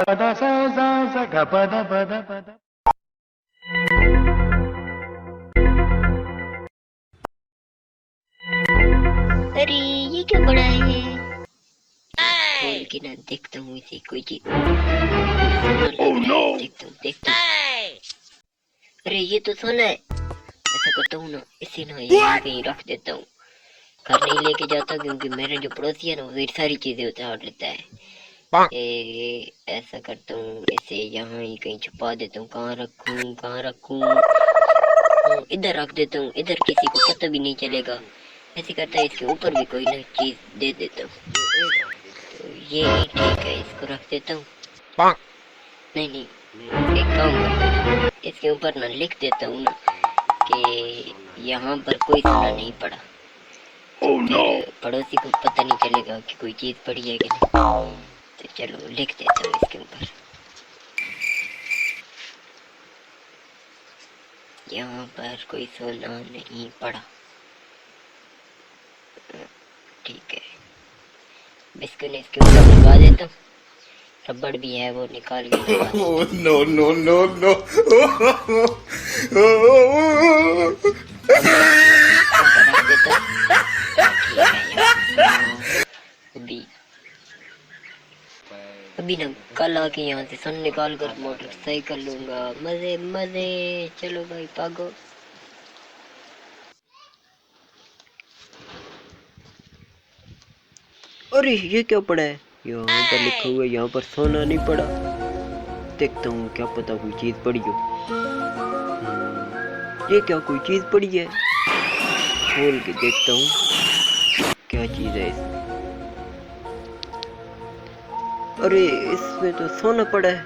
पद सा सा सा ग पद पद पद। अरे ये क्या पड़ा है? खोल के ना देखता हूँ इसे, कोई चीज सोना लग रहा है। देखता हूँ। अरे ये तो सोना है। ऐसा करता हूँ ना, इसे ना यहीं कहीं रख देता हूँ। घर नहीं लेके जाता क्योंकि मेरे जो पड़ोसी है ना वो ढेर सारी चीजें उतार लेता है। ऐसा करता हूँ, इसे यहाँ ही कहीं छुपा देता हूँ। कहाँ रखूँ कहाँ रखूँ? इधर रख देता हूँ, इधर किसी को पता भी नहीं चलेगा। ऐसे करता है, इसके ऊपर भी कोई ना चीज दे देता हूँ। तो ये ही ठीक है, इसको रख देता हूँ। नहीं नहीं, एक काम करता हूँ, इसके ऊपर ना लिख देता हूँ ना कि यहाँ पर कोई सोना नहीं पड़ा। फिर पड़ोसी को पता नहीं चलेगा कि कोई चीज पड़ी है कि नहीं। तो चलो लिख देता हूँ इसके ऊपर, यहाँ पर कोई सोना नहीं पड़ा। ठीक है, बिस्कुट इसके ऊपर लगा देता हूँ। रबड़ भी है, वो निकाल के लगा देता हूँ। no, no, no, no. ऊपर रख देता हूँ। ठीक है यार, अभी अभी ना कल आके यहाँ से सन निकाल कर मोटरसाइकिल लूंगा। मजे मजे, चलो भाई भागो। अरे ये क्या पड़ा है? यहाँ पर लिखा हुआ है यहाँ पर सोना नहीं पड़ा। देखता हूँ, क्या पता कोई चीज पड़ी हो। ये क्या कोई चीज पड़ी है? खोल के देखता हूँ क्या चीज है इसमें। अरे इसमें तो सोना पड़ा है।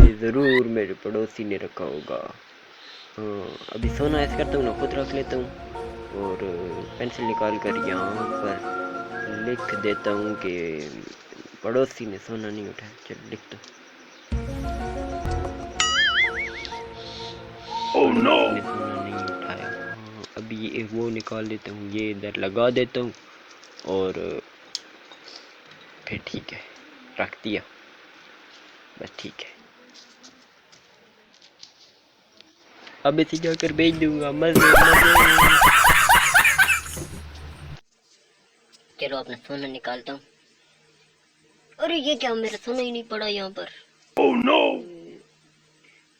ये जरूर मेरे पड़ोसी ने रखा होगा। हाँ, अभी सोना ऐसा करता हूँ ना, खुद रख लेता हूँ और पेंसिल निकाल कर यहाँ पर लिख देता हूँ कि पड़ोसी ने सोना नहीं उठाया। चल लिखता हूँ, पड़ोसी ने सोना नहीं उठाया। हाँ, अभी ये वो निकाल देता हूँ, ये इधर लगा देता हूँ और फिर ठीक है, रख दिया, बस ठीक है। अब इसे जाकर बेच दूंगा। मजे मजे। चलो अपना सोना निकालता हूँ। अरे ये क्या, मेरा सोना ही नहीं पड़ा यहाँ पर।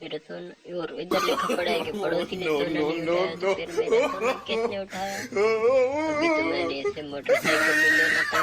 मेरा सोना, और इधर लिखा पड़ा है कि पड़ोसी ने सोना नहीं उठाया। तो फिर मेरा सोना किसने उठाया? अभी तो मैंने इसे मोटरसाइकिल में लेना था।